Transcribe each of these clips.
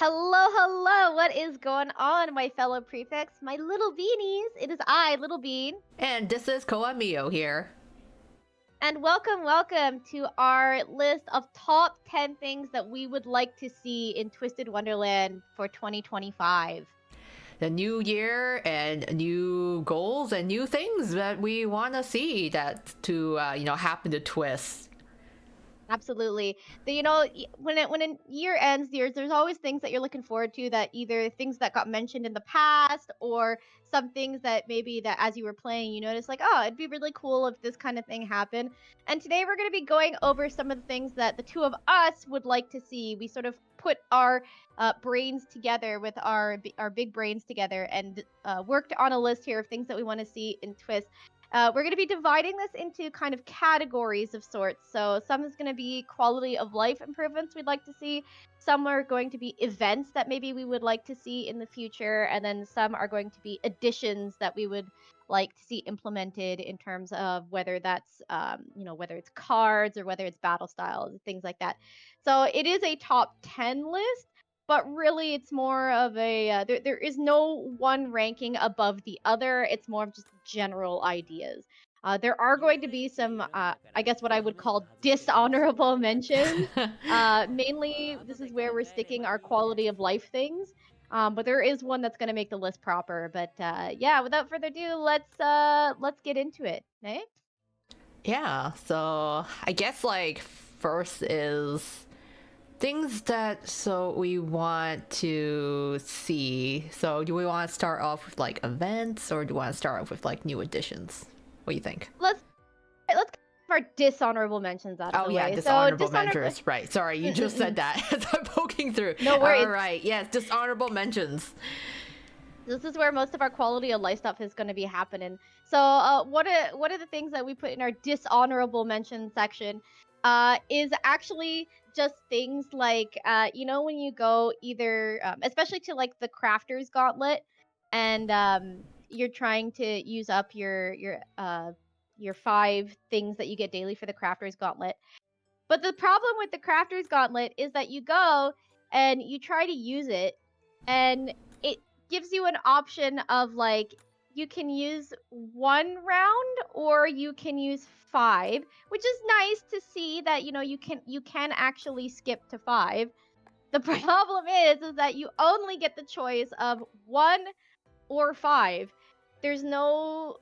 Hello, hello. What is going on, my fellow prefects, my little beanies? It is I, Little Bean, And this is Koa Mio here. and welcome to our list of top 10 things that we would like to see in Twisted Wonderland for 2025. The new year and new goals and new things that we want to see that to happen to Twist. Absolutely. When a year ends, there's always things that you're looking forward to, that either things that got mentioned in the past or some things that maybe that as you were playing you noticed, like, oh, it'd be really cool if this kind of thing happened. And today we're going to be going over some of the things that the two of us would like to see. We sort of put our brains together with our big brains together and worked on a list here of things that we want to see in Twist. We're going to be dividing this into kind of categories of sorts. So some is going to be quality of life improvements we'd like to see. Some are going to be events that maybe we would like to see in the future. And then some are going to be additions that we would like to see implemented in terms of whether that's, whether it's cards or whether it's battle styles, things like that. So it is a top 10 list, but really it's more of a there is no one ranking above the other. It's more of just general ideas. There are going to be some I guess what I would call dishonorable mentions. Mainly this is where we're sticking our quality of life things. But there is one that's going to make the list proper. But yeah, without further ado, let's get into it, eh? Yeah, so I guess like first is things that so we want to see. So do we want to start off with like events or do we want to start off with like new additions? What do you think? Let's get our dishonorable mentions out of Oh the yeah, way. So dishonorable dishonorable. mentions. Right. Sorry, you just said that as I'm poking through. No All worries. right. Yes, dishonorable mentions. This is where most of our quality of life stuff is going to be happening. So, what are the things that we put in our dishonorable mention section? Is actually just things like, when you go either, especially to like the Crafter's Gauntlet, and you're trying to use up your 5 things that you get daily for the Crafter's Gauntlet. But the problem with the Crafter's Gauntlet is that you go and you try to use it, and it gives you an option of like you can use 1 round or you can use 5, which is nice to see that you can actually skip to 5. The problem is that you only get the choice of 1 or 5. There's no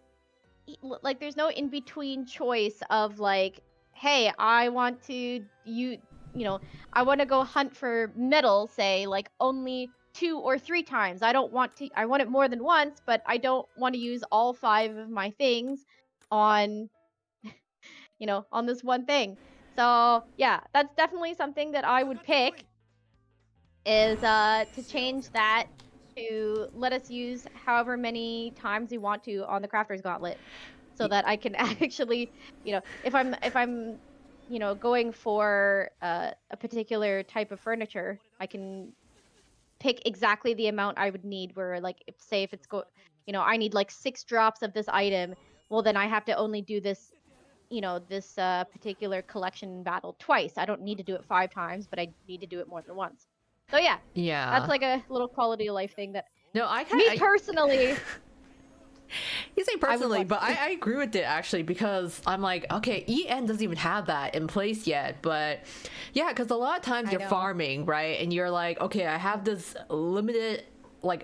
there's no in between choice of like, hey, I want to I want to go hunt for metal, say, like only 2 or 3 times. I want it more than once, but I don't want to use all 5 of my things on on this one thing. So yeah, that's definitely something that I would pick, is to change that to let us use however many times we want to on the Crafter's Gauntlet, so that I can actually, if I'm going for a particular type of furniture, I can pick exactly the amount I would need. Where like, if it's I need like 6 drops of this item, well then I have to only do this particular collection battle twice. I don't need to do it 5 times, but I need to do it more than once. So yeah, that's Yeah. like a little quality of life thing that No, me personally, you say I would personally, want but to see. I agree with it actually because I'm like, okay, EN doesn't even have that in place yet. But yeah, because a lot of times I you're know. farming, right? And you're like, okay, I have this limited like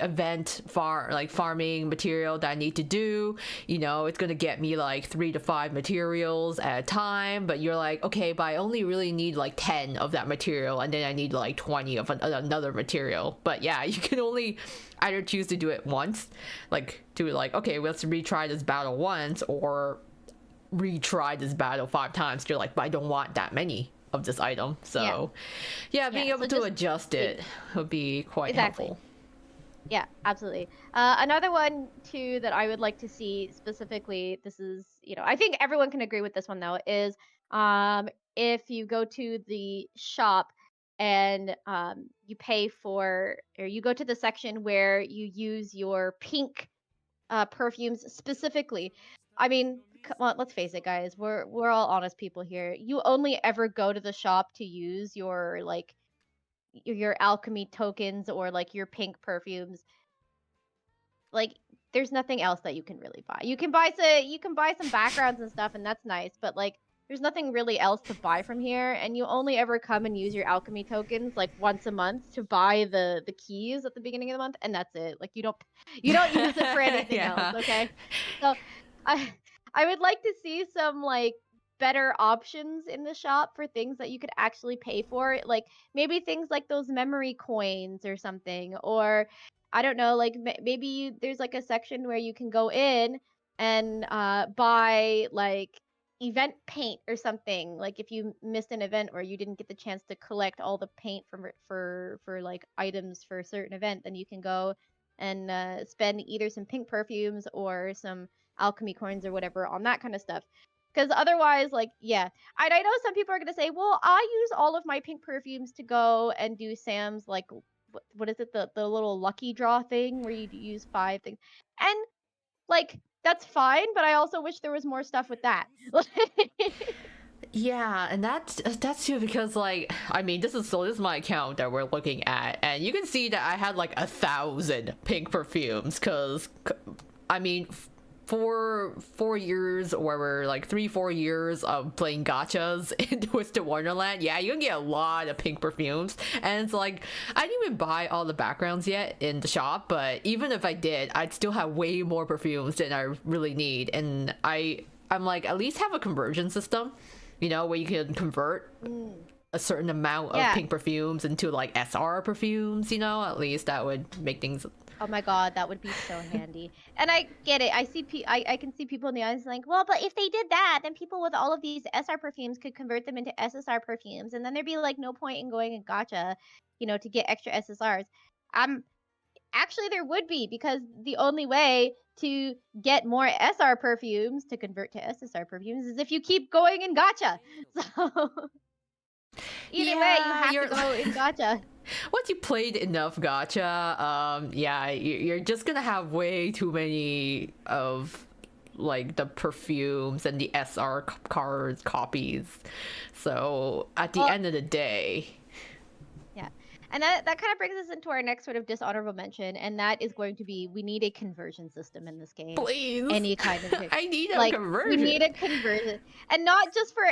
farming material that I need to do. It's gonna get me like 3 to 5 materials at a time, but you're like, okay, but I only really need like 10 of that material, and then I need like 20 of another material. But yeah, you can only either choose to do it once, like to like, okay, let's retry this battle once, or retry this battle 5 times. You're like, but I don't want that many of this item. Yeah. So yeah, being Yeah. able So to just adjust big. it would be quite Exactly. helpful. Yeah, absolutely. Another one too that I would like to see specifically, this is, I think everyone can agree with this one though, is if you go to the shop and you pay for, or you go to the section where you use your pink perfumes specifically. I mean, come on, let's face it, guys. We're all honest people here. You only ever go to the shop to use your like your alchemy tokens or like your pink perfumes, like there's nothing else that you can really buy. You can buy some backgrounds and stuff, and that's nice, but like there's nothing really else to buy from here, and you only ever come and use your alchemy tokens like once a month to buy the keys at the beginning of the month, and that's it. Like you don't use it for anything else, Yeah. okay? So I I would like to see some like better options in the shop for things that you could actually pay for, like maybe things like those memory coins or something, or I don't know, like maybe there's like a section where you can go in and buy like event paint or something. Like if you missed an event or you didn't get the chance to collect all the paint for like items for a certain event, then you can go and spend either some pink perfumes or some alchemy coins or whatever on that kind of stuff. Because otherwise, like, yeah, I know some people are gonna say, well, I use all of my pink perfumes to go and do Sam's like what is it, the little lucky draw thing where you use 5 things, and, like, that's fine, but I also wish there was more stuff with that. Yeah, and that's too because like I mean this is my account that we're looking at, and you can see that I had like 1,000 pink perfumes because I mean for 4 years or whatever, like 3 4 years of playing gachas in Twisted Wonderland, yeah, you can get a lot of pink perfumes, and it's like I didn't even buy all the backgrounds yet in the shop, but even if I did, I'd still have way more perfumes than I really need, and I'm like at least have a conversion system, where you can convert Mm, a certain amount of yeah. pink perfumes into like SR perfumes, at least that would make things. Oh my god, that would be so handy. And I get it. I can see people in the audience like, "Well, but if they did that, then people with all of these SR perfumes could convert them into SSR perfumes, and then there'd be like no point in going and gotcha, to get extra SSRs." Um Actually, there would be, because the only way to get more SR perfumes to convert to SSR perfumes is if you keep going in gacha. So either way, you Yeah, have to you're go in gacha. once you played enough gacha, yeah, you're just gonna have way too many of like the perfumes and the SR cards copies. So at the Well, end of the day, yeah. And that kind of brings us into our next sort of dishonorable mention, and that is going to be we need a conversion system in this game. please, Any kind of I need a like we conversion. need a conversion. And not just for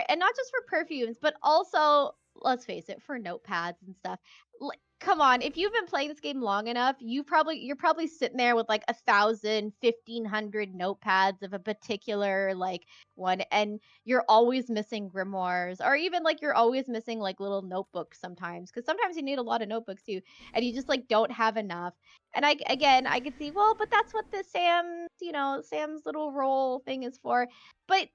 perfumes, but also, let's face it, for notepads and stuff. Like, come on, if you've been playing this game long enough, you're probably sitting there with like 1,000, 1,500 notepads of a particular like one, and you're always missing grimoires, or even like you're always missing like little notebooks sometimes, because sometimes you need a lot of notebooks too, and you just like don't have enough. And I could see, well, but that's what the Sam's little roll thing is for. But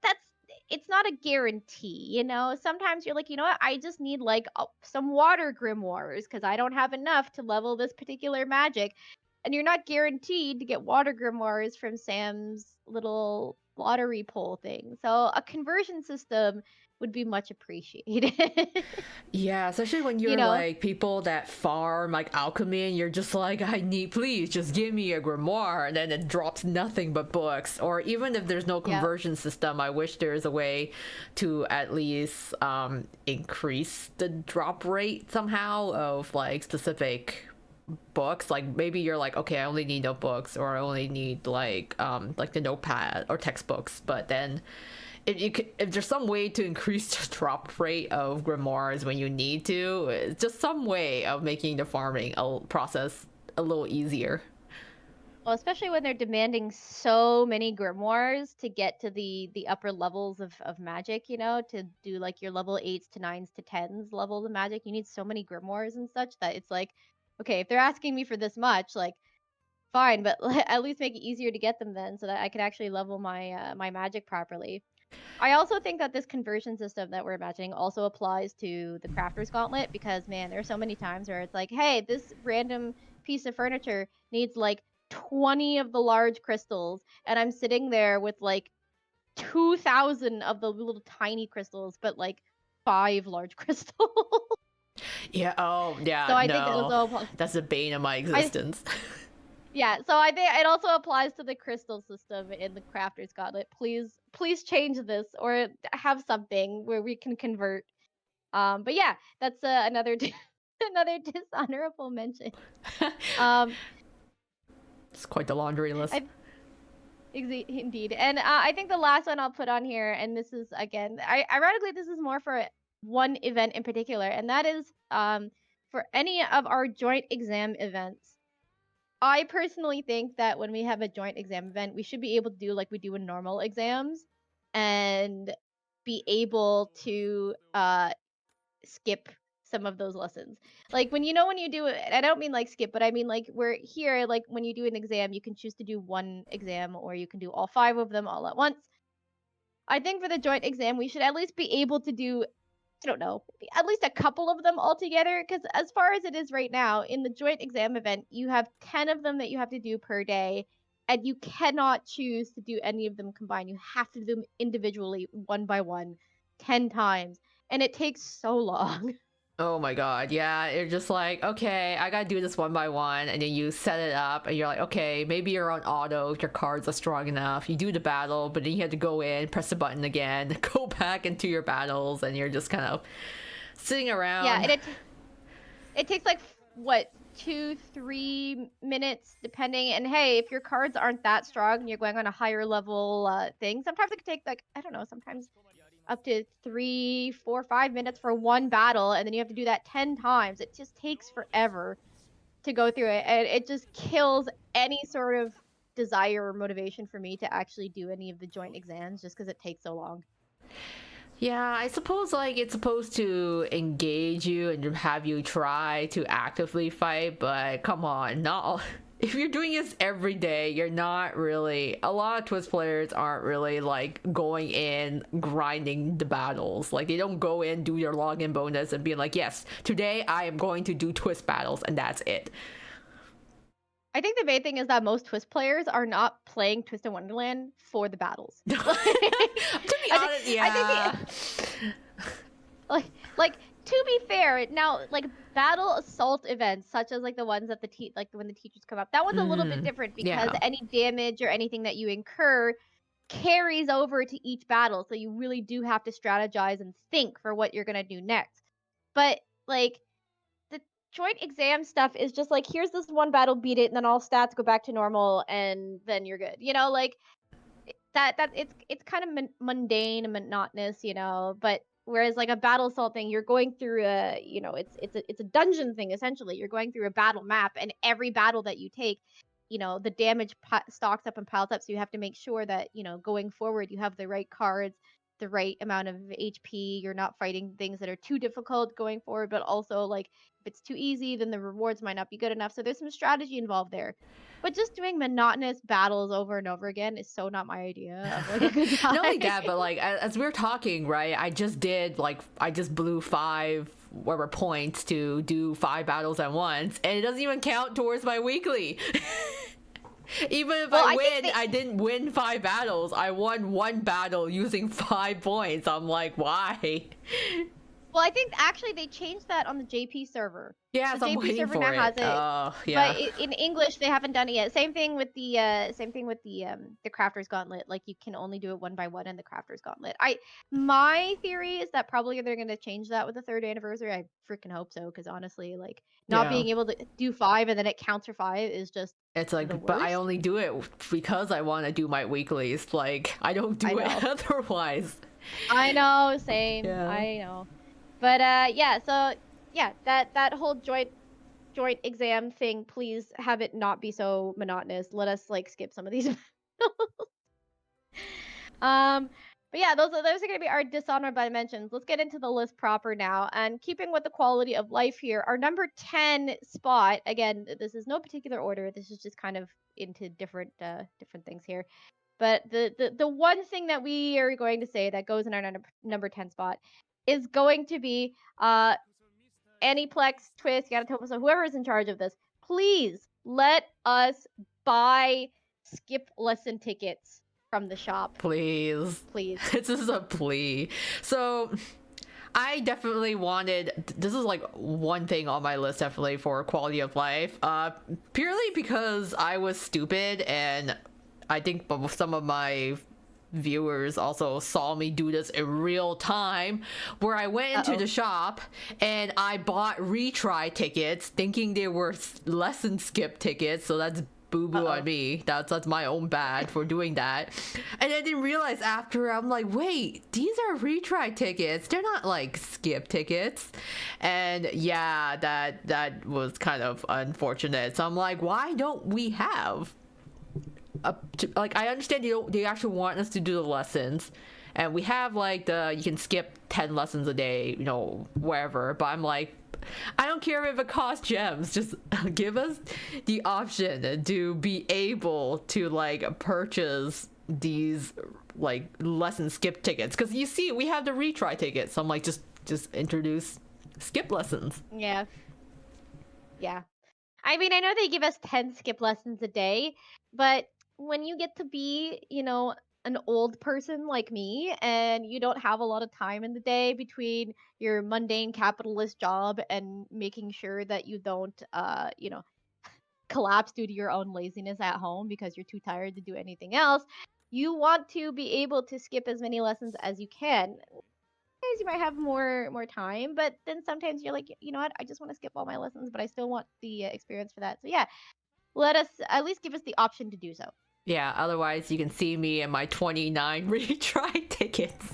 it's not a guarantee. Sometimes you're like, you know what, I just need like some water grimoires because I don't have enough to level this particular magic, and you're not guaranteed to get water grimoires from Sam's little lottery pool thing. So a conversion system would be much appreciated. Yeah, especially when you you're know? like people that farm like alchemy and you're just like, I need, please just give me a grimoire, and then it drops nothing but books. Or even if there's no Yeah. conversion system, I wish there's a way to at least increase the drop rate somehow of like specific books. Like maybe you're like, okay, I only need notebooks, or I only need like the notepad or textbooks, but then if there's some way to increase the drop rate of grimoires when you need to, it's just some way of making the farming process a little easier. Well, especially when they're demanding so many grimoires to get to the upper levels of magic, to do like your level 8s to 9s to 10s levels of magic. You need so many grimoires and such that it's like, okay, if they're asking me for this much, like fine, but at least make it easier to get them then, so that I could actually level my magic properly. I also think that this conversion system that we're imagining also applies to the crafter's gauntlet, because man, there are so many times where it's like, hey, this random piece of furniture needs like 20 of the large crystals, and I'm sitting there with like 2,000 of the little tiny crystals, but like 5 large crystals. Yeah. Oh, So yeah. I think that No, also applies. that's the bane of my I existence. Yeah, so I think it also applies to the crystal system in the crafter's gauntlet. Please change this, or have something where we can convert. But yeah, that's another Another dishonorable mention. Um, It's quite the laundry list. Indeed. And I think the last one I'll put on here, and this is again, ironically, this is more for one event in particular, and that is for any of our joint exam events. I personally think that when we have a joint exam event, we should be able to do like we do in normal exams, and be able to skip some of those lessons. Like when when you do it, I don't mean like skip, but I mean like we're here, like when you do an exam, you can choose to do one exam or you can do all 5 of them all at once. I think for the joint exam, we should at least be able to do, I don't know, at least a couple of them all together. Because as far as it is right now, in the joint exam event, you have 10 of them that you have to do per day, and you cannot choose to do any of them combined. You have to do them individually, one by one, 10 times. And it takes so long. Oh my god, yeah, you're just like, okay, I gotta do this one by one, and then you set it up, and you're like, okay, maybe you're on auto if your cards are strong enough. You do the battle, but then you have to go in, press the button again, go back into your battles, and you're just kind of sitting around. Yeah, and it takes like what 2-3 minutes depending. And hey, if your cards aren't that strong and you're going on a higher level thing, sometimes it could take like, I don't know, sometimes up to 3, 4, 5 minutes for one battle, and then you have to do that 10 times. It just takes forever to go through it, and it just kills any sort of desire or motivation for me to actually do any of the joint exams just because it takes so long. Yeah, I suppose like it's supposed to engage you and have you try to actively fight, but come on, not if you're doing this every day, you're not really. A lot of Twist players aren't really like going in grinding the battles. Like they don't go in, do your login bonus, and be like, yes, today I am going to do Twist battles, and that's it. I think the main thing is that most Twist players are not playing Twist in Wonderland for the battles. To be honest, yeah. I think like to be fair, now like battle assault events such as like the ones that like when the teachers come up, that one's a little bit different because yeah. any damage or anything that you incur carries over to each battle, so you really do have to strategize and think for what you're gonna do next. But like the joint exam stuff is just like, here's this one battle, beat it, and then all stats go back to normal, and then you're good. Like that it's kind of mundane and monotonous, but whereas like a battle assault thing, you're going through a, it's a dungeon thing essentially. You're going through a battle map, and every battle that you take, the damage stocks up and piles up, so you have to make sure that, going forward you have the right cards, the right amount of HP. You're not fighting things that are too difficult going forward, but also like if it's too easy, then the rewards might not be good enough. So there's some strategy involved there. But just doing monotonous battles over and over again is so not my idea of like a good time. Not only that, but like as we were talking, right? I just blew 5 whatever points to do 5 battles at once, and it doesn't even count towards my weekly. Even if I win, I didn't win 5 battles. I won 1 battle using 5 points. I'm like, why? Well, I think actually they changed that on the JP server. Yeah, the I'm JP waiting server for now it. has it. Oh, yeah. But in English they haven't done it yet. Same thing with the Crafter's Gauntlet. Like you can only do it one by one in the Crafter's Gauntlet. My theory is that probably they're gonna change that with the 3rd anniversary. I freaking hope so, because honestly, like not being able to do 5 and then it counts for 5 is just it's like, but I only do it because I want to do my weeklies. Like I don't do it otherwise. I know, same. Yeah. I know. But yeah, so yeah, that whole joint exam thing, please have it not be so monotonous. Let us like skip some of these. But yeah, those are gonna be our dishonorable mentions. Let's get into the list proper now. And keeping with the quality of life here, our number 10 spot, again, this is no particular order, this is just kind of into different things here. But the one thing that we are going to say that goes in our number 10 spot is going to be Aniplex, Twist, Yatatopa, so whoever is in charge of this, please let us buy skip lesson tickets from the shop. Please. This is a plea. So I definitely wanted, this is like one thing on my list definitely for quality of life, purely because I was stupid, and I think some of my viewers also saw me do this in real time, where I went into the shop and I bought retry tickets thinking they were lesson skip tickets. So that's boo-boo on me. That's my own bad for doing that. And I didn't realize after, I'm like, wait, these are retry tickets, they're not like skip tickets. And yeah, that was kind of unfortunate. So I'm like, why don't we have like, I understand they actually want us to do the lessons, and we have like you can skip 10 lessons a day, wherever, but I'm like, I don't care if it costs gems, just give us the option to be able to like purchase these like lesson skip tickets, because you see we have the retry tickets, so I'm like, just introduce skip lessons. Yeah. I mean, I know they give us 10 skip lessons a day, but when you get to be, an old person like me and you don't have a lot of time in the day between your mundane capitalist job and making sure that you don't, collapse due to your own laziness at home because you're too tired to do anything else, you want to be able to skip as many lessons as you can. Sometimes you might have more time, but then sometimes you're like, you know what, I just want to skip all my lessons, but I still want the experience for that. So yeah, let us at least give us the option to do so. Yeah, otherwise you can see me and my 29 retry tickets.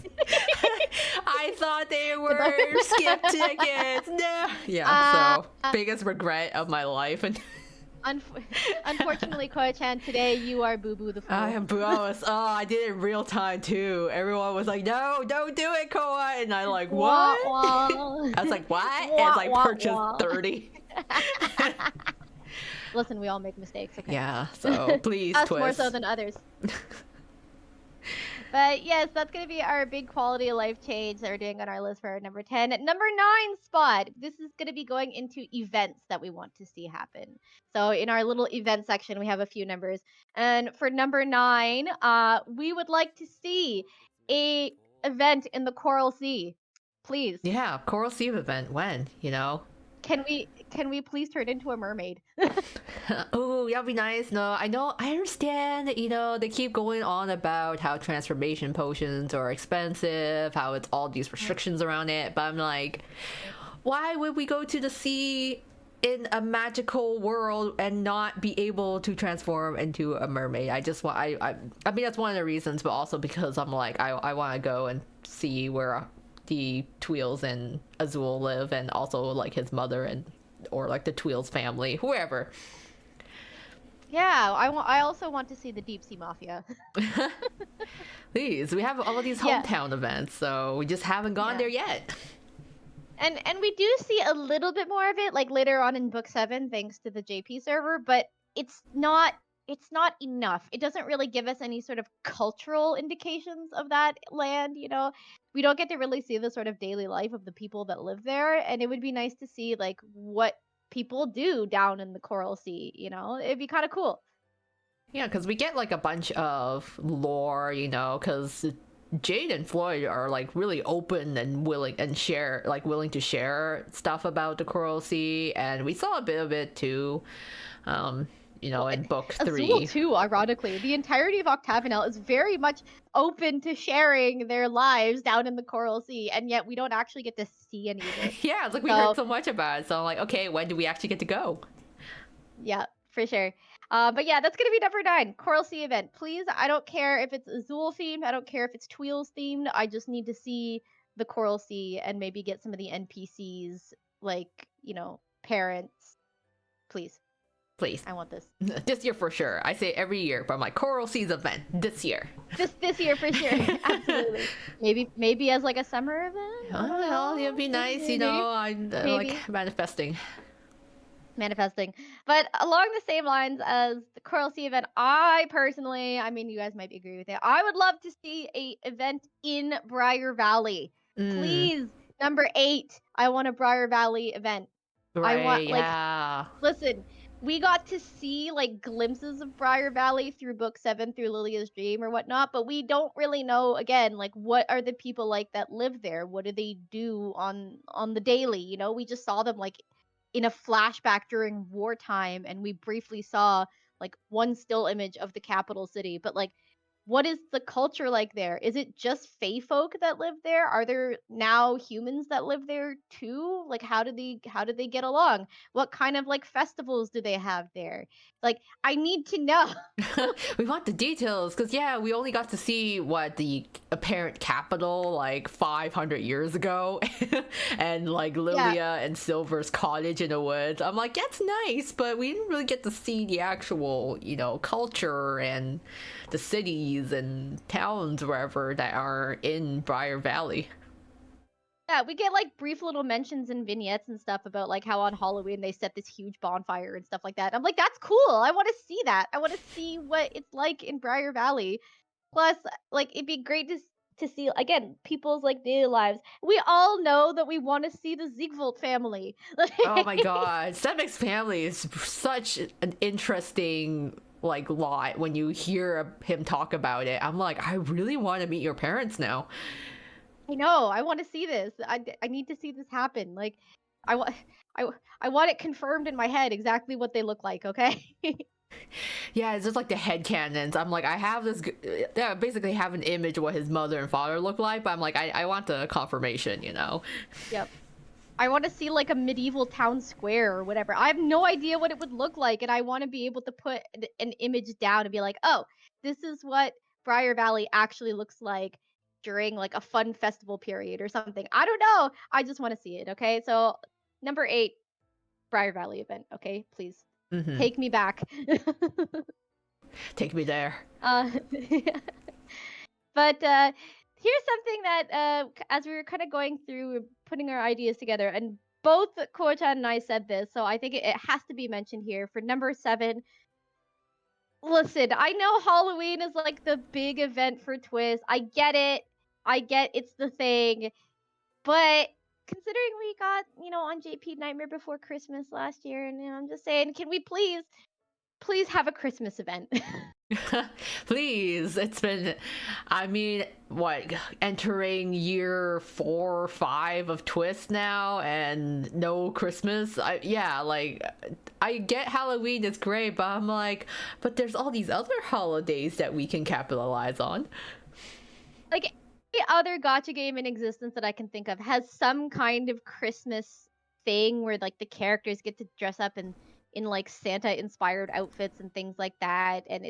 I thought they were skip tickets. No. Yeah, so biggest regret of my life. And unfortunately, Koya-chan, today you are Boo Boo the Fool. I am Boo. I did it in real time too. Everyone was like, "No, don't do it, Koa," and I like, "What?" I was like, "What?" And it's like purchase 30. Listen, we all make mistakes, okay? Yeah, so please, us twist. more so than others. But yes, that's going to be our big quality of life change that we're doing on our list for our number 10. Number 9 spot, this is going to be going into events that we want to see happen. So in our little event section, we have a few numbers. And for number 9, we would like to see a event in the Coral Sea. Please. Yeah, Coral Sea event. When, Can we please turn into a mermaid? Oh, that'd be nice. No, I understand, they keep going on about how transformation potions are expensive, how it's all these restrictions around it, but I'm like, why would we go to the sea in a magical world and not be able to transform into a mermaid? I just want, I mean, that's one of the reasons, but also because I'm like, I want to go and see where the Tweels and Azul live, and also like his mother or like the Tweels family, whoever. Yeah, I also want to see the Deep Sea Mafia. Please, we have all of these hometown events, so we just haven't gone there yet. And we do see a little bit more of it, like later on in book 7, thanks to the JP server, but it's not enough. It doesn't really give us any sort of cultural indications of that land, We don't get to really see the sort of daily life of the people that live there, and it would be nice to see like what people do down in the Coral Sea, It'd be kind of cool. Yeah, because we get like a bunch of lore, because Jade and Floyd are like really open and willing to share stuff about the Coral Sea, and we saw a bit of it too. In book 3. Azul too, ironically. The entirety of Octagonal is very much open to sharing their lives down in the Coral Sea, and yet we don't actually get to see any of it. Yeah, it's like we heard so much about it, so I'm like, okay, when do we actually get to go? Yeah, for sure. But yeah, that's going to be number 9, Coral Sea event. Please, I don't care if it's Azul themed, I don't care if it's Tweels themed, I just need to see the Coral Sea and maybe get some of the NPCs, like, parents. Please. Please. I want this. This year for sure. I say every year, but my Coral Seas event this year. This year for sure. Absolutely. Maybe as like a summer event. I don't know. It'd be nice, I'm like manifesting. But along the same lines as the Coral Sea event, I personally, I mean, you guys might agree with it, I would love to see a event in Briar Valley. Please, number 8, I want a Briar Valley event. Right, I want, listen, we got to see like glimpses of Briar Valley through book 7 through Lilia's Dream or whatnot, but we don't really know, again, like what are the people like that live there? What do they do on the daily? We just saw them like in a flashback during wartime, and we briefly saw like one still image of the capital city, but like what is the culture like there? Is it just Fey folk that live there? Are there now humans that live there too? Like how do they get along? What kind of like festivals do they have there? Like I need to know. We want the details because yeah, we only got to see what the apparent capital like 500 years ago, and like Yeah. Lilia and Silver's cottage in the woods. I'm like, that's nice, but we didn't really get to see the actual, culture and the cities and towns wherever that are in Briar Valley. Yeah, we get like brief little mentions and vignettes and stuff about like how on Halloween they set this huge bonfire and stuff like that. I'm like, that's cool. I want to see that. I want to see what it's like in Briar Valley. Plus, like it'd be great to see again people's like daily lives. We all know that we want to see the Ziegfeld family. Oh my god, Stepmix family is such an interesting like lot when you hear him talk about it. I'm like, I really want to meet your parents now. I know. I want to see this. I need to see this happen. Like, I want I I want it confirmed in my head exactly what they look like. Okay. Yeah, it's just like the head canons. I'm like, I have this, yeah, basically have an image of what his mother and father look like, but I'm like, I want the confirmation. Yep. I want to see like a medieval town square or whatever. I have no idea what it would look like, and I want to be able to put an image down and be like, oh, this is what Briar Valley actually looks like during like a fun festival period or something. I don't know. I just want to see it. Okay. So, number 8, Briar Valley event. Okay. Please Hmm. take me back. Take me there. uh, but here's something that as we were kind of going through putting our ideas together, and both Ko-chan and I said this, so I think it has to be mentioned here for number 7. Listen, I know Halloween is like the big event for Twist. I get it. I get it's the thing. But considering we got, on JP Nightmare Before Christmas last year, and I'm just saying, can we please have a Christmas event? Please, it's been, I mean, what, entering year 4 or 5 of Twist now, and no Christmas. Yeah, like, I get Halloween is great, but I'm like, but there's all these other holidays that we can capitalize on. Like every other gotcha game in existence that I can think of has some kind of Christmas thing where like the characters get to dress up in like Santa inspired outfits and things like that. And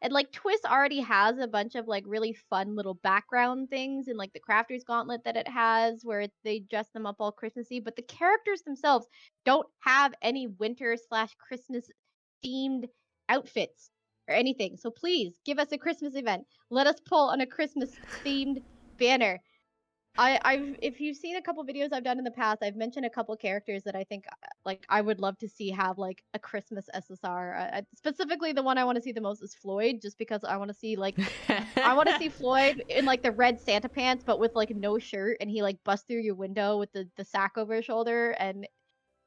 and like Twist already has a bunch of like really fun little background things in like the Crafter's Gauntlet that it has where they dress them up all Christmassy, but the characters themselves don't have any winter/Christmas themed outfits or anything. So please give us a Christmas event. Let us pull on a Christmas themed banner. If you've seen a couple videos I've done in the past, I've mentioned a couple characters that I think like I would love to see have like a Christmas SSR. Specifically, the one I want to see the most is Floyd, just because I want to see like I want to see Floyd in like the red Santa pants, but with like no shirt, and he like busts through your window with the sack over his shoulder, and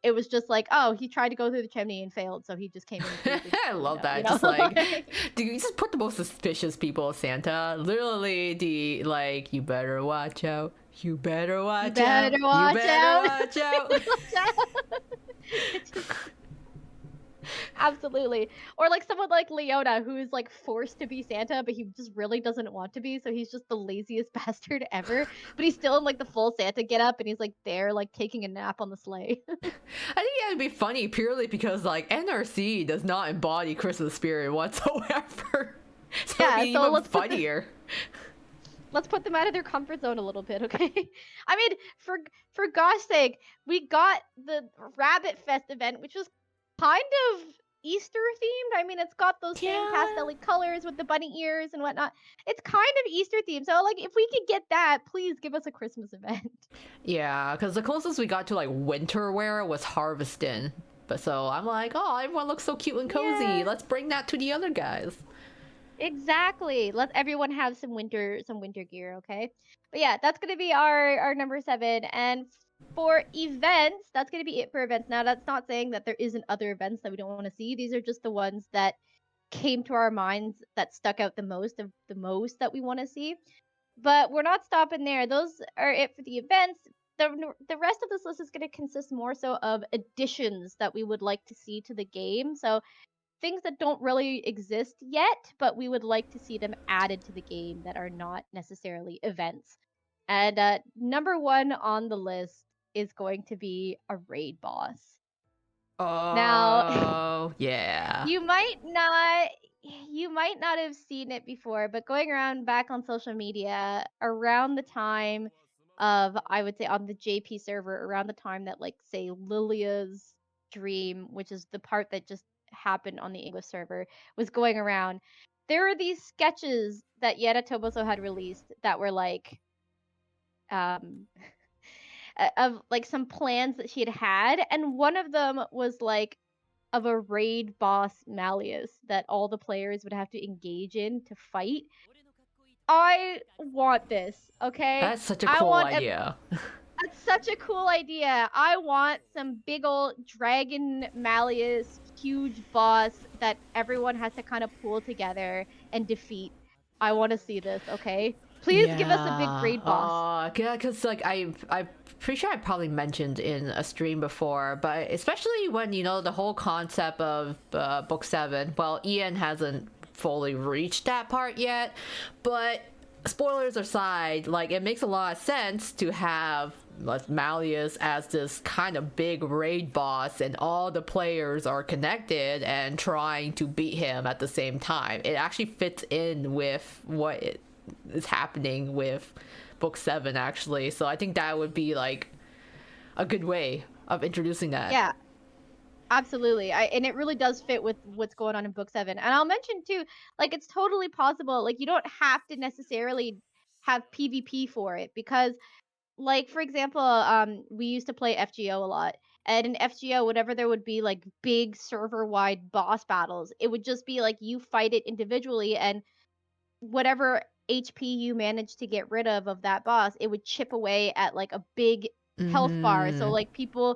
it was just like, oh, he tried to go through the chimney and failed, so he just came in through I the love window, that. Just like, do you just put the most suspicious people of Santa? Literally, the like, you better watch out. You better You watch better out. You watch better out. watch out. Watch out. Absolutely. Or like someone like Leona who is like forced to be Santa, but he just really doesn't want to be, so he's just the laziest bastard ever. But he's still in like the full Santa getup, and he's like there like taking a nap on the sleigh. I think that'd be funny purely because like NRC does not embody Christmas spirit whatsoever. So it'd Yeah, be so even funnier. let's put them out of their comfort zone a little bit, okay? I mean, for gosh sake, we got the Rabbit Fest event, which was kind of Easter themed. I mean, it's got those same Yeah. pastel colors with the bunny ears and whatnot. It's kind of Easter themed. So, like, if we could get that, please give us a Christmas event. Yeah, because the closest we got to like winter wear was Harvestin. But so I'm like, oh, everyone looks so cute and cozy. Yeah, Let's bring that to the other guys. exactly. Let everyone have some winter gear, okay? But yeah, that's gonna be our number 7. And for events, that's gonna be it for events. Now, that's not saying that there isn't other events that we don't want to see. These are just the ones that came to our minds that stuck out the most that we want to see. But we're not stopping there. Those are it for the events. The rest of this list is going to consist more so of additions that we would like to see to the game. So things that don't really exist yet, but we would like to see them added to the game that are not necessarily events. And number one on the list is going to be a raid boss. Now, Oh, yeah. you might not you might not have seen it before, but going around back on social media around the time of, I would say, on the JP server, around the time that, like, say, Lilia's dream, which is the part that just happened on the English server, was going around, there were these sketches that Yetta Toboso had released that were like um of like some plans that she had, and one of them was like of a raid boss Malleus that all the players would have to engage in to fight. I want this, okay? That's such a I cool want a idea. That's such a cool idea. I want some big old dragon Malleus huge boss that everyone has to kind of pull together and defeat. I want to see this, okay? Please give us a big Yeah. raid boss. Yeah, because like I'm pretty sure I probably mentioned in a stream before, but especially when the whole concept of book 7. Well, Ian hasn't fully reached that part yet, but spoilers aside, like it makes a lot of sense to have like Malleus as this kind of big raid boss, and all the players are connected and trying to beat him at the same time. It actually fits in with what is happening with book 7 actually, so I think that would be like a good way of introducing that. Yeah, absolutely. And it really does fit with what's going on in book 7. And I'll mention too, like it's totally possible, like you don't have to necessarily have PvP for it because like for example, we used to play FGO a lot. And in FGO, whenever there would be like big server-wide boss battles, it would just be like you fight it individually and whatever HP you managed to get rid of that boss, it would chip away at like a big health bar. So Mm-hmm. like people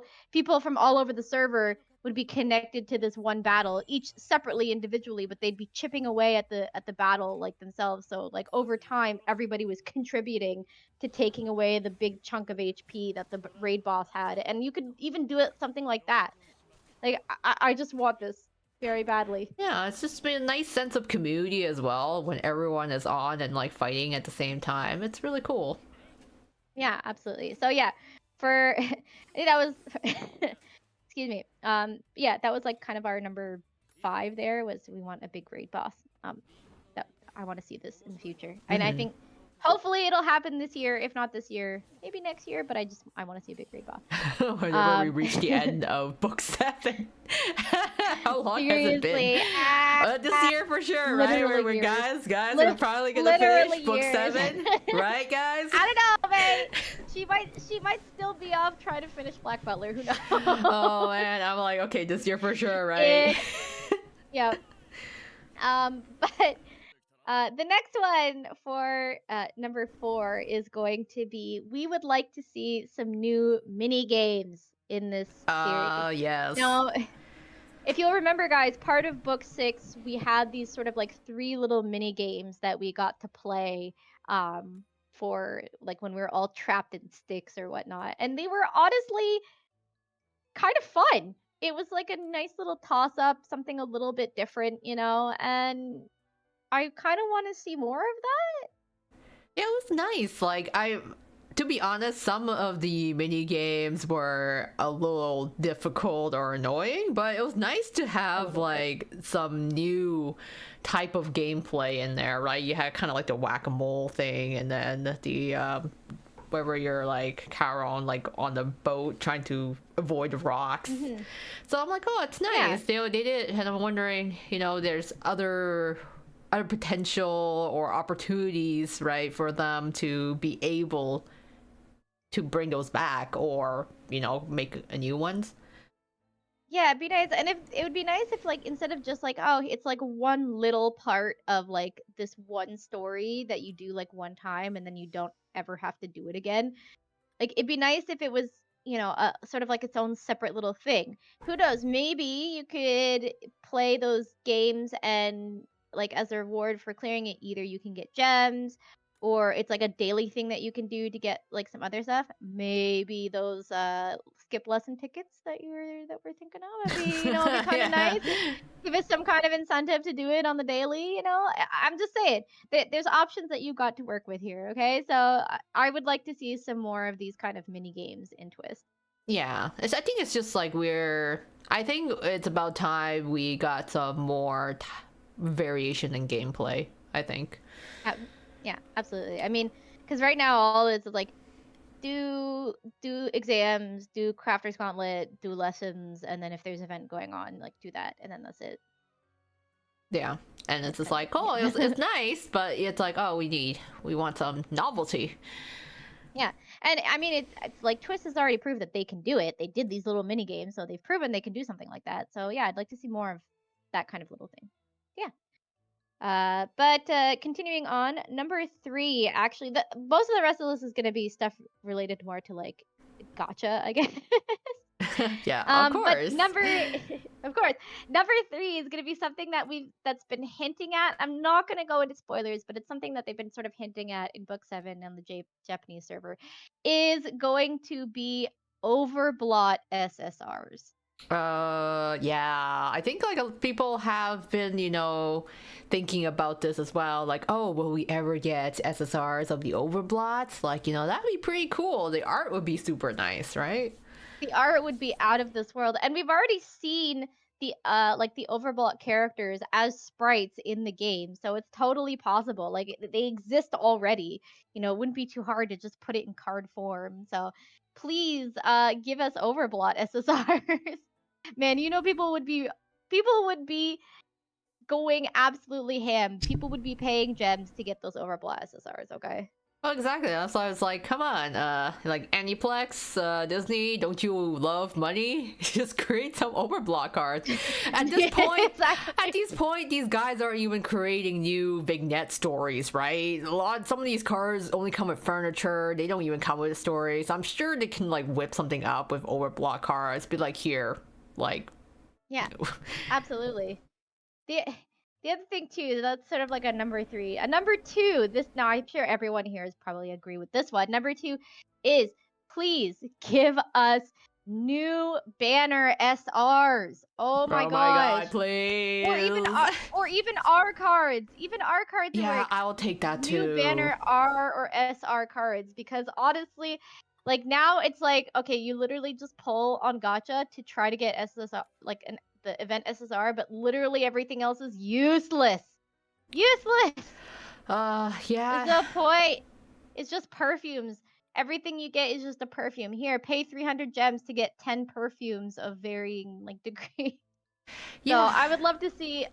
from all over the server would be connected to this one battle, each separately individually, but they'd be chipping away at the battle like themselves. So like over time, everybody was contributing to taking away the big chunk of HP that the raid boss had, and you could even do it something like that. Like I just want this very badly. Yeah, it's just been a nice sense of community as well when everyone is on and like fighting at the same time. It's really cool. Yeah, absolutely. So yeah, for I think that was excuse me. Yeah, that was like kind of our number 5 there was we want a big raid boss. That I want to see this in the future. And I Mm-hmm. think hopefully it'll happen this year, if not this year, maybe next year, but I want to see a big raid boss. Whenever we Um reach the end of book 7. How long has it been? seriously, This year for sure, right? literally We're years. guys, we're probably gonna finish Literally book years. 7, right, guys? I don't know, mate. She might still be off trying to finish Black Butler. Who knows? Oh man, I'm like, okay, this year for sure, right? Yeah. But the next one for number 4 is going to be we would like to see some new mini games in this series. Yes. Now, if you'll remember, guys, part of book 6, we had these sort of like 3 little mini games that we got to play for like when we were all trapped in sticks or whatnot. And they were honestly kind of fun. It was like a nice little toss up, something a little bit different, and I kind of want to see more of that. Yeah, it was nice. Like to be honest, some of the mini games were a little difficult or annoying, but it was nice to have like some new type of gameplay in there, right? You had kind of like the whack-a-mole thing, and then the where you're like Charon like on the boat trying to avoid the rocks. So I'm like, oh, it's nice. They did it, and I'm wondering, there's other potential or opportunities, right, for them to be able to bring those back or make a new ones. Yeah, it'd be nice. And if it would be nice if like instead of just like, oh, it's like one little part of like this one story that you do like one time and then you don't ever have to do it again. Like it'd be nice if it was, sort of like its own separate little thing. Who knows? Maybe you could play those games and like as a reward for clearing it, either you can get gems or it's like a daily thing that you can do to get like some other stuff. Maybe those skip lesson tickets that we're thinking of. It'd be, it'd be kind of Yeah. nice. Give us some kind of incentive to do it on the daily. I'm just saying that there's options that you got to work with here. Okay, so I would like to see some more of these kind of mini games in Twist. Yeah, I think it's just like I think it's about time we got some more variation in gameplay. I think. Yeah, absolutely. I mean, because right now all is like do exams, do Crafter's Gauntlet, do lessons, and then if there's an event going on, like do that, and then that's it. Yeah, and it's That's just kind like, of oh, it. it's nice, but it's like, oh, we want some novelty. Yeah, and I mean it's like Twist has already proved that they can do it. They did these little mini games, so they've proven they can do something like that. So yeah, I'd like to see more of that kind of little thing. Yeah. But continuing on, number 3, actually, most of the rest of this is gonna be stuff related more to like gotcha, I guess. Yeah, of But course. of course, number 3 is gonna be something that's been hinting at. I'm not gonna go into spoilers, but it's something that they've been sort of hinting at in book 7 on the Japanese server, is going to be Overblot SSRs. Yeah, I think like people have been, thinking about this as well. Like, oh, will we ever get SSRs of the Overblots? Like, that'd be pretty cool. The art would be super nice, right? The art would be out of this world, and we've already seen the like the Overblot characters as sprites in the game, so it's totally possible. Like they exist already. It wouldn't be too hard to just put it in card form. So please give us Overblot SSRs. Man, people would be going absolutely ham. People would be paying gems to get those Overblot SSRs, okay? Well, exactly. That's why I was like, come on, like Aniplex, Disney, don't you love money? Just create some Overblock cards. At this point, Exactly. at this point, these guys aren't even creating new vignette stories, right? Some of these cards only come with furniture. They don't even come with a story. So I'm sure they can like whip something up with Overblock cards. Be like, here, like. Yeah, absolutely. The the other thing too, that's sort of like a number 3. A number 2, this now I'm sure everyone here is probably agree with this one. Number 2 is please give us new banner SRs. Oh my Oh my god, gosh. please. Or even R cards. Even R cards Yeah, work. I will take that New too. banner R or SR cards, because honestly, like now it's like, okay, you literally just pull on gacha to try to get SSR, like the event SSR, but literally everything else is useless. Useless. Yeah. There's no point. It's just perfumes. Everything you get is just a perfume. Here, pay 300 gems to get 10 perfumes of varying like degree. So Yeah. I would love to see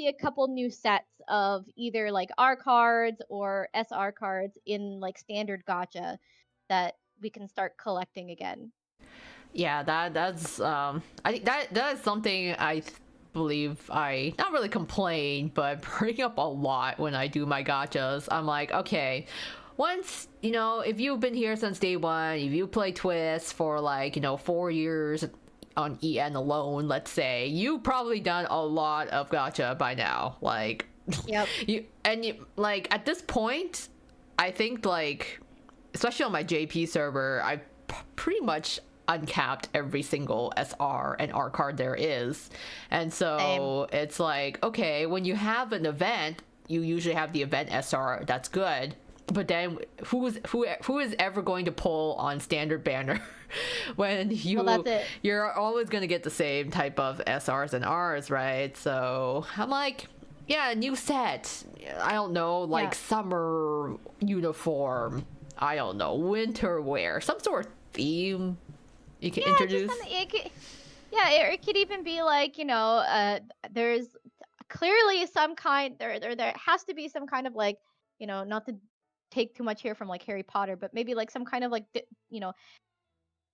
a couple new sets of either like R cards or SR cards in like standard gacha that we can start collecting again. Yeah, that's I think that is something believe I not really complain, but bring up a lot when I do my gachas. I'm like, okay, once if you've been here since day one, if you play Twist for like 4 years on EN alone, let's say, you've probably done a lot of gacha by now. Like, Yep. you like at this point, I think like, especially on my JP server, I pretty much uncapped every single SR and R card there is. And so it's like, okay, when you have an event, you usually have the event SR that's good. But then who is ever going to pull on standard banner when That's it. you're always going to get the same type of SRs and Rs, right? So I'm like, yeah, new set. I don't know, like summer uniform. I don't know, winter wear, some sort of theme you can introduce. It could even be like, there's clearly some kind there has to be some kind of like, not to take too much here from like Harry Potter, but maybe like some kind of like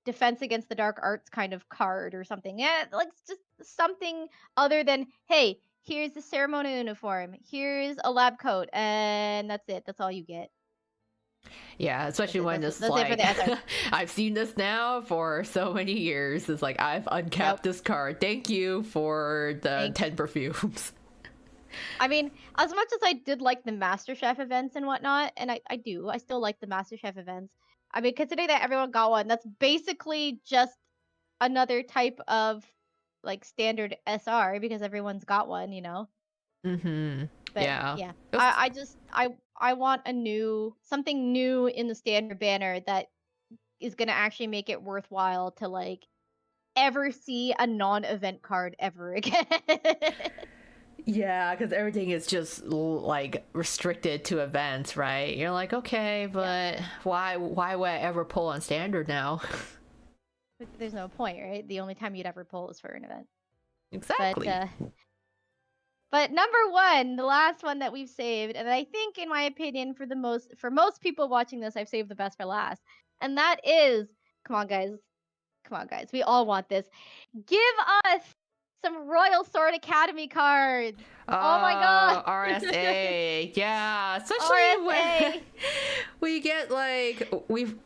defense against the dark arts kind of card or something. Yeah, like just something other than, hey, here's the ceremony uniform, here's a lab coat, and that's it. That's all you get. Yeah, especially when it's like, I've seen this now for so many years. It's like, I've uncapped this card. Thank you for the 10 perfumes. I mean, as much as I did like the MasterChef events and whatnot, and I still like the MasterChef events. I mean, considering that everyone got one, that's basically just another type of like standard SR because everyone's got one, you know. Mm-hmm. But Yeah. yeah, It was- I want something new in the standard banner that is gonna actually make it worthwhile to like ever see a non-event card ever again. Yeah, because everything is just like restricted to events, right? You're like, okay, Yeah. but why would I ever pull on standard now? There's no point, right? The only time you'd ever pull is for an event. But Exactly. but number one, the last one that we've saved, and I think in my opinion for most people watching this, I've saved the best for last. And that is, come on guys. Come on guys. We all want this. Give us some Royal Sword Academy cards. Oh my god. RSA. Yeah, especially when RSA. we get like we've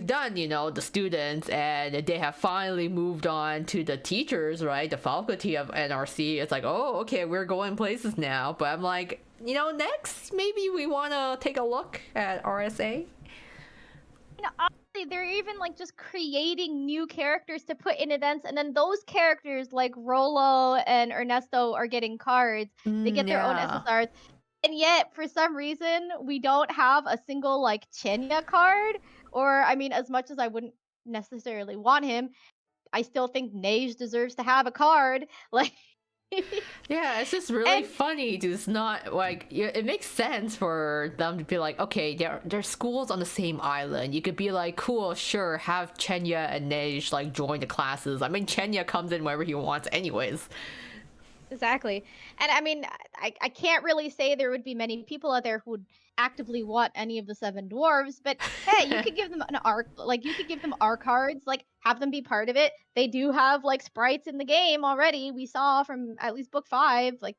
done, the students, and they have finally moved on to the teachers, right? The faculty of NRC. It's like, oh, okay, we're going places now. But I'm like, next maybe we want to take a look at RSA. Honestly, they're even like just creating new characters to put in events, and then those characters like Rolo and Ernesto are getting cards. They get their own Yeah. SSRs. And yet, for some reason, we don't have a single like Chenya card. Or I mean, as much as I wouldn't necessarily want him, I still think Nej deserves to have a card. Like Yeah, it's just really and funny to just not like it makes sense for them to be like, okay, they're schools on the same island. You could be like, cool, sure, have Chenya and Nej like join the classes. I mean, Chenya comes in wherever he wants anyways. exactly. And I mean, I can't really say there would be many people out there who would actively want any of the seven dwarves, but hey, you could give them an arc, like you could give them R cards, like have them be part of it. They do have like sprites in the game already. We saw from at least book 5, like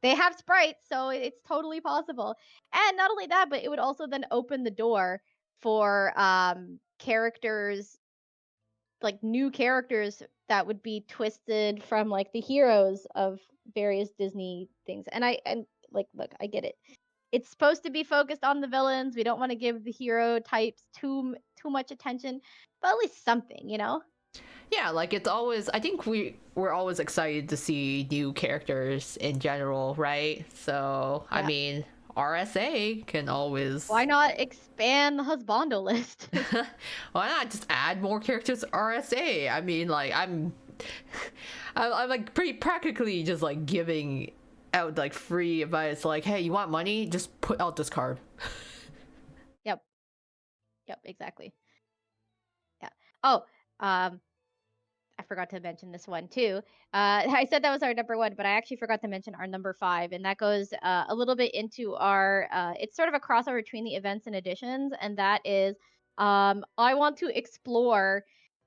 they have sprites, so it's totally possible. And not only that, but it would also then open the door for characters, like new characters that would be twisted from like the heroes of various Disney things. And like, look, I get it. It's supposed to be focused on the villains. We don't want to give the hero types too much attention, but at least something, you know? Yeah, like it's always. I think we're always excited to see new characters in general, right? So I Yeah. mean, RSA can always. Why not expand the husbando list? Why not just add more characters to RSA? I mean, like I'm like pretty practically just like giving out like free advice. Like, hey, you want money? Just put out this card. Yep. Yep, exactly. Yeah. Oh, I forgot to mention this one too. I said that was our number one, but I actually forgot to mention our number 5, and that goes a little bit into our. It's sort of a crossover between the events and editions, and that is, I want to explore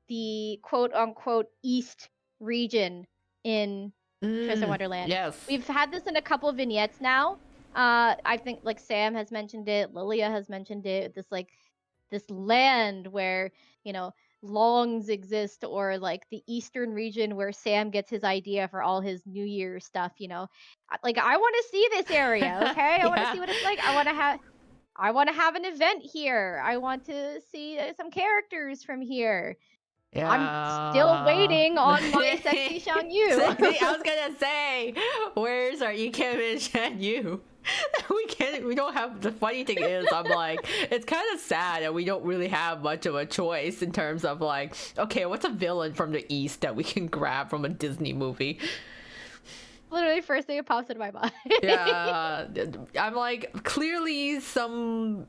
the quote unquote East region in Tristan Wonderland. Yes. We've had this in a couple of vignettes now. I think like Sam has mentioned it, Lilia has mentioned it. This land where longs exist, or like the eastern region where Sam gets his idea for all his New Year stuff. Like I want to see this area. Okay, I want to Yeah. see what it's like. I want to have an event here. I want to see some characters from here. I'm still Yeah. waiting on my sexy Xiang Yu. I was gonna say, where's our Kim and Shan Yu? We don't have. The funny thing is, I'm like, it's kind of sad that we don't really have much of a choice in terms of like, okay, what's a villain from the East that we can grab from a Disney movie? Literally first thing that pops into my mind. Yeah, I'm like, clearly some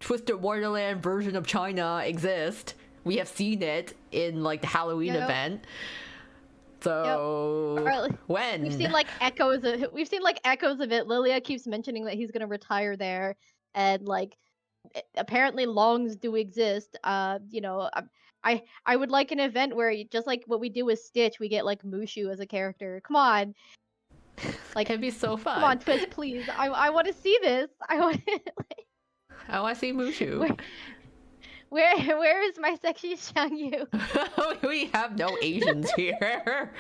Twisted Wonderland version of China exists. We have seen it in like the Halloween Yep. event. So Or, when we've seen like echoes of it. Lilia keeps mentioning that he's gonna retire there, and like apparently longs do exist. I would like an event where just like what we do with Stitch, we get like Mushu as a character. Come on, like it'd be so fun. come on, Twist, please. I want to see this. I want. I want to see Mushu. Where is my sexy Xiang Yu? We have no Asians here.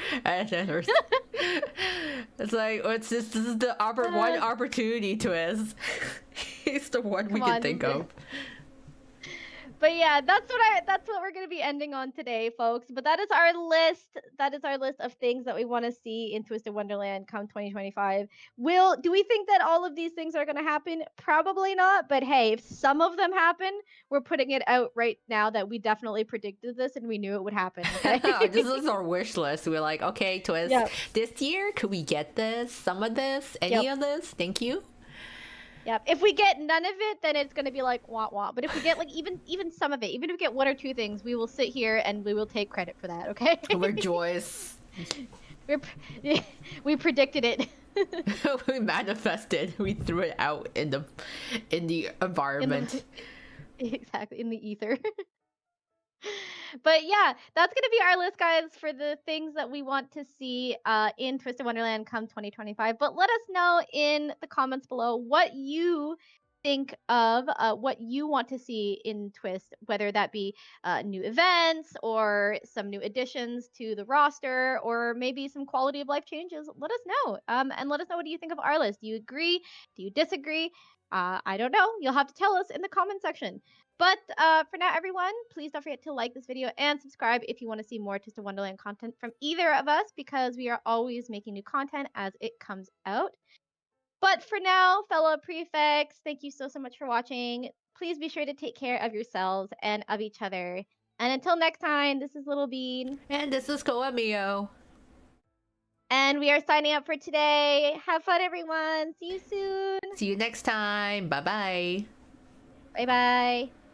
It's like this is the one opportunity twist. It's the one we Come can on, think of. But yeah, that's what we're gonna be ending on today, folks. But that is our list. That is our list of things that we want to see in Twisted Wonderland come 2025. Do we think that all of these things are gonna happen? Probably not. But hey, if some of them happen, we're putting it out right now that we definitely predicted this and we knew it would happen. Okay. This is our wish list. We're like, okay, twist. Yep. This year, could we get this? Some of this? Any Yep. of this? Thank you. Yep. If we get none of it, then it's gonna be like wah wah. But if we get like even some of it, even if we get one or two things, we will sit here and we will take credit for that. Okay. Rejoice. We predicted it. We manifested. We threw it out in the environment. Exactly, in the ether. But yeah, that's gonna be our list, guys, for the things that we want to see in Twisted Wonderland come 2025. But let us know in the comments below what you think of what you want to see in Twist, whether that be new events or some new additions to the roster or maybe some quality of life changes. Let us know. And let us know, what do you think of our list? Do you agree? Do you disagree? I don't know. You'll have to tell us in the comment section. But for now, everyone, please don't forget to like this video and subscribe if you want to see more Twisted Wonderland content from either of us, because we are always making new content as it comes out. But for now, fellow prefects, thank you so much for watching. Please be sure to take care of yourselves and of each other. And until next time, this is Little Bean. And this is Koemio. And we are signing up for today. Have fun, everyone. See you soon. See you next time. Bye bye. Bye bye.